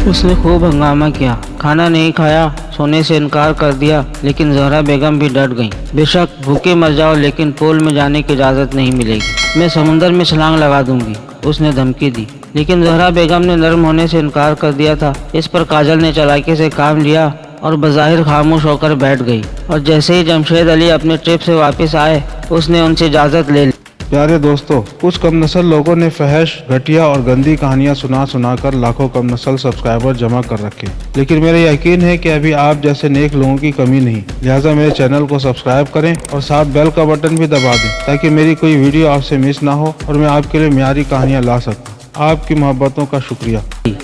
उसने खूब हंगामा किया, खाना नहीं खाया, सोने से इनकार कर दिया। लेकिन ज़हरा बेगम भी डट गईं। बेशक भूखे मर जाओ, लेकिन पूल में जाने की इजाज़त नहीं मिलेगी। मैं समुंदर में छलांग लगा दूंगी, उसने धमकी दी। लेकिन ज़हरा बेगम ने नरम होने से इनकार कर दिया था। इस पर काजल ने चालाकी से काम लिया और बज़ाहिर खामोश होकर बैठ गई। और जैसे ही जमशेद अली अपने ट्रिप से वापस आए, उसने उनसे इजाज़त ले ली। प्यारे दोस्तों, कुछ कम नस्ल लोगों ने फहश, घटिया और गंदी कहानियां सुना कर लाखों कम नस्ल सब्सक्राइबर जमा कर रखे। लेकिन मेरा यकीन है कि अभी आप जैसे नेक लोगों की कमी नहीं। लिहाजा मेरे चैनल को सब्सक्राइब करें और साथ बेल का बटन भी दबा दें, ताकि मेरी कोई वीडियो आपसे मिस ना हो और मैं आपके लिए मियारी कहानियाँ ला सकूँ। आपकी मोहब्बतों का शुक्रिया।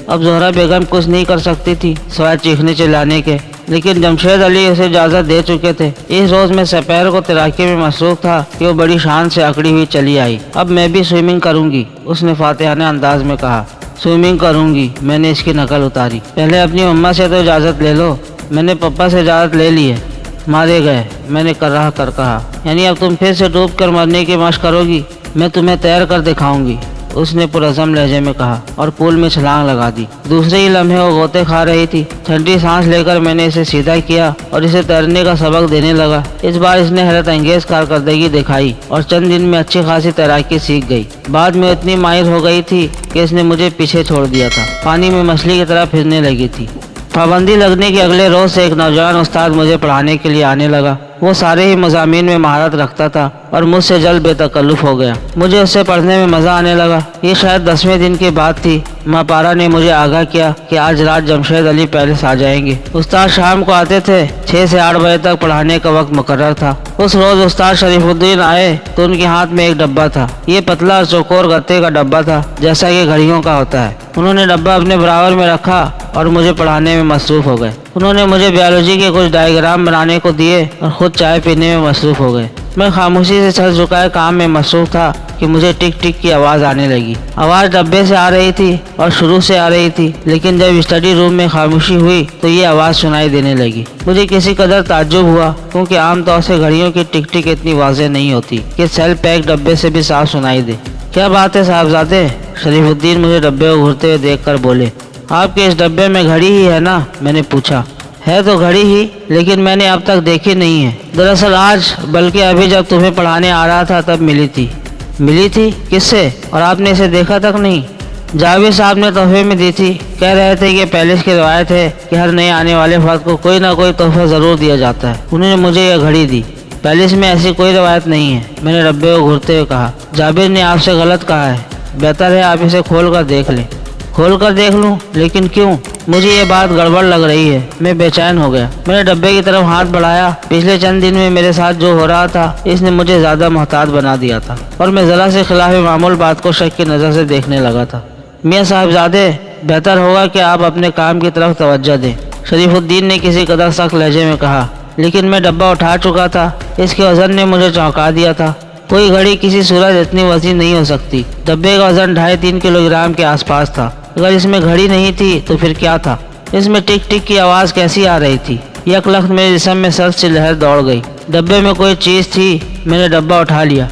अब ज़हरा बेगम कुछ नहीं कर सकती थी सिवाय चीखने चिल्लाने के, लेकिन जमशेद अली उसे इजाज़त दे चुके थे। इस रोज़ मैं सपहर को तैराकी में मसरूफ़ था कि वो बड़ी शान से अकड़ी हुई चली आई। अब मैं भी स्विमिंग करूंगी, उसने फातिहाना अंदाज में कहा। स्विमिंग करूंगी, मैंने इसकी नकल उतारी। पहले अपनी मम्मा से तो इजाज़त ले लो। मैंने पप्पा से इजाज़त ले ली है, मारे गए, मैंने कर्राह कर कहा। यानी अब तुम फिर से डूब कर मरने की मशक करोगी? मैं तुम्हें तैर कर दिखाऊंगी, उसने पुरज़म लहजे में कहा और पूल में छलांग लगा दी। दूसरे ही लम्हे वो गोते खा रही थी। ठंडी सांस लेकर मैंने इसे सीधा किया और इसे तैरने का सबक देने लगा। इस बार इसने हैरत अंगेज कारकर्दगी दिखाई और चंद दिन में अच्छी खासी तैराकी सीख गई। बाद में इतनी माहिर हो गई थी कि इसने मुझे पीछे छोड़ दिया था। पानी में मछली की तरह फिरने लगी थी। पाबंदी लगने के अगले रोज से एक नौजवान उस्ताद मुझे पढ़ाने के लिए आने लगा। वो सारे ही मज़ामीन में महारत रखता था और मुझसे जल्द बेतकल्लुफ़ हो गया। मुझे उससे पढ़ने में मज़ा आने लगा। ये शायद 10वें दिन की बात थी। माँ पारा ने मुझे आगाह किया कि आज रात जमशेद अली पैलेस आ जाएंगे। उस्ताद शाम को आते थे। 6 से 8 बजे तक पढ़ाने का वक्त मुकर्रर था। उस रोज़ उस्ताद शरीफुद्दीन आए तो उनके हाथ में एक डब्बा था। ये पतला और चौकोर गत्ते का डब्बा था, जैसा कि घड़ियों का होता है। उन्होंने डब्बा अपने बराबर में रखा और मुझे पढ़ाने में मसरूफ़ हो गए। उन्होंने मुझे बायोलॉजी के कुछ डायग्राम बनाने को दिए और ख़ुद चाय पीने में मसरूफ़ हो गए। मैं खामोशी से सर झुकाए काम में मसरूफ़ था कि मुझे टिक टिक की आवाज़ आने लगी। आवाज़ डब्बे से आ रही थी और शुरू से आ रही थी, लेकिन जब स्टडी रूम में खामोशी हुई तो ये आवाज़ सुनाई देने लगी। मुझे किसी कदर ताज्जुब हुआ, क्योंकि आमतौर से घड़ियों की टिक टिक इतनी वाज़ेह नहीं होती कि सेल पैक डब्बे से भी साफ सुनाई दे। क्या बात है साहबजादे? शरीफुद्दीन मुझे डब्बे को घूरते हुए देखकर बोले। आपके इस डब्बे में घड़ी ही है ना? मैंने पूछा। है तो घड़ी ही, लेकिन मैंने अब तक देखी नहीं है। दरअसल आज, बल्कि अभी जब तुम्हें पढ़ाने आ रहा था तब मिली थी। मिली थी? किससे? और आपने इसे देखा तक नहीं? जावेद साहब ने तोहफे में दी थी। कह रहे थे कि पैलेस की रवायत है कि हर नए आने वाले फर्द को कोई ना कोई तोहफा ज़रूर दिया जाता है। उन्होंने मुझे यह घड़ी दी। पैलेस में ऐसी कोई रवायत नहीं है, मैंने डब्बे को घूरते हुए कहा। जावेद ने आपसे गलत कहा है। बेहतर है आप इसे खोल कर देख लें। खोल कर देख लूं? लेकिन क्यों? मुझे ये बात गड़बड़ लग रही है। मैं बेचैन हो गया। मैंने डब्बे की तरफ हाथ बढ़ाया। पिछले चंद दिन में मेरे साथ जो हो रहा था, इसने मुझे ज़्यादा मोहतात बना दिया था और मैं ज़रा से खिलाफ मामूल बात को शक की नज़र से देखने लगा था। मियाँ साहबजादे, बेहतर होगा कि आप अपने काम की तरफ तवज्जो दें, शरीफुद्दीन ने किसी कदर सख्त लहजे में कहा। लेकिन मैं डब्बा उठा चुका था। इसके वज़न ने मुझे चौंका दिया था। कोई घड़ी किसी सूरत इतनी वज़नी नहीं हो सकती। डब्बे का वज़न 2.5-3 किलोग्राम के आसपास था। अगर इसमें घड़ी नहीं थी तो फिर क्या था? इसमें टिक टिक की आवाज़ कैसी आ रही थी? यकलख्त मेरे जिस्म में सर्द सी लहर दौड़ गई। डब्बे में कोई चीज़ थी। मैंने डब्बा उठा लिया।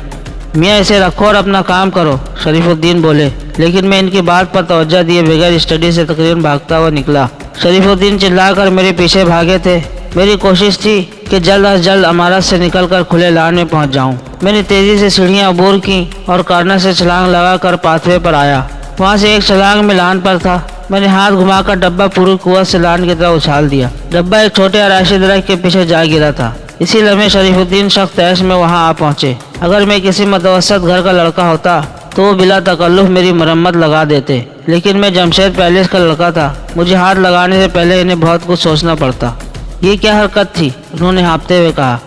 मियाँ इसे रखो और अपना काम करो, शरीफुद्दीन बोले। लेकिन मैं इनकी बात पर तवज्जो दिए बगैर स्टडी से तकरीबन भागता हुआ निकला। शरीफुद्दीन चिल्लाकर मेरे पीछे भागे थे। मेरी कोशिश थी कि जल्द अज जल्द इमारत से निकलकर खुले लान में पहुंच जाऊं। मैंने तेज़ी से सीढ़ियां अबूर की और कॉर्नर से छलांग लगाकर पाथवे पर आया। वहां से एक छलांग में लान पर था। मैंने हाथ घुमाकर डब्बा पूरी कुव्वत से लान की तरफ उछाल दिया। डब्बा एक छोटे आराशी दरख्त के पीछे जा गिरा था। इसी लम्हे शरीफुद्दीन सख्त तैश में वहां आ पहुंचे। अगर मैं किसी मतवसत घर का लड़का होता तो वो बिला तकल्लुफ मेरी मरम्मत लगा देते, लेकिन मैं जमशेद पैलेस का लड़का था। मुझे हाथ लगाने से पहले इन्हें बहुत कुछ सोचना पड़ता। ये क्या हरकत थी? उन्होंने हाँफते हुए कहा।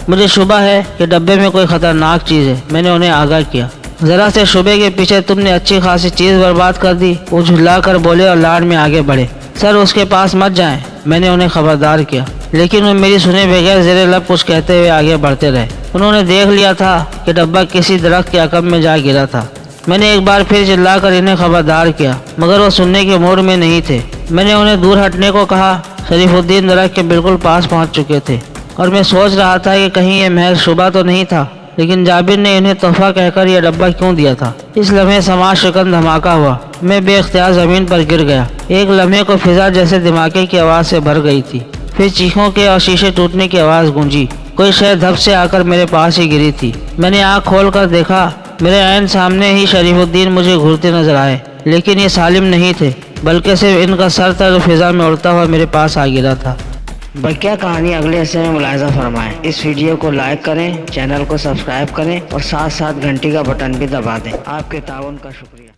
मुझे शुबा है कि डब्बे में कोई ख़तरनाक चीज़ है, मैंने उन्हें आगाह किया। ज़रा से शुबे के पीछे तुमने अच्छी खासी चीज़ बर्बाद कर दी, वो झुल्ला कर बोले और लाड में आगे बढ़े। सर उसके पास मत जाएं, मैंने उन्हें खबरदार किया। लेकिन वो मेरी सुने बगैर ज़ेरे लब कुछ कहते हुए आगे बढ़ते रहे। उन्होंने देख लिया था कि डब्बा किसी दरख्त के अकब में जा गिरा था। मैंने एक बार फिर चिल्लाकर इन्हें खबरदार किया, मगर वो सुनने के मूड में नहीं थे। मैंने उन्हें दूर हटने को कहा। शरीफुद्दीन दरख्त के बिल्कुल पास पहुंच चुके थे और मैं सोच रहा था कि कहीं ये महज शुबा तो नहीं था। لیکن جابر نے انہیں تحفہ کہہ کر یہ ڈبہ کیوں دیا تھا؟ اس لمحے سماج شکن دھماکہ ہوا، میں بے اختیار زمین پر گر گیا۔ ایک لمحے کو فضا جیسے دھماکے کی آواز سے بھر گئی تھی، پھر چیخوں کے اور شیشے ٹوٹنے کی آواز گونجی۔ کوئی شے دھپ سے آ کر میرے پاس ہی گری تھی۔ میں نے آنکھ کھول کر دیکھا، میرے عین سامنے ہی شریف الدین مجھے گھورتے نظر آئے، لیکن یہ سالم نہیں تھے، بلکہ صرف ان کا سر تھا جو فضا میں اڑتا ہوا میرے پاس آ گرا تھا۔ بقیہ کہانی اگلے حصے میں ملاحظہ فرمائیں۔ اس ویڈیو کو لائک کریں، چینل کو سبسکرائب کریں اور ساتھ ساتھ گھنٹی کا بٹن بھی دبا دیں۔ آپ کے تعاون کا شکریہ۔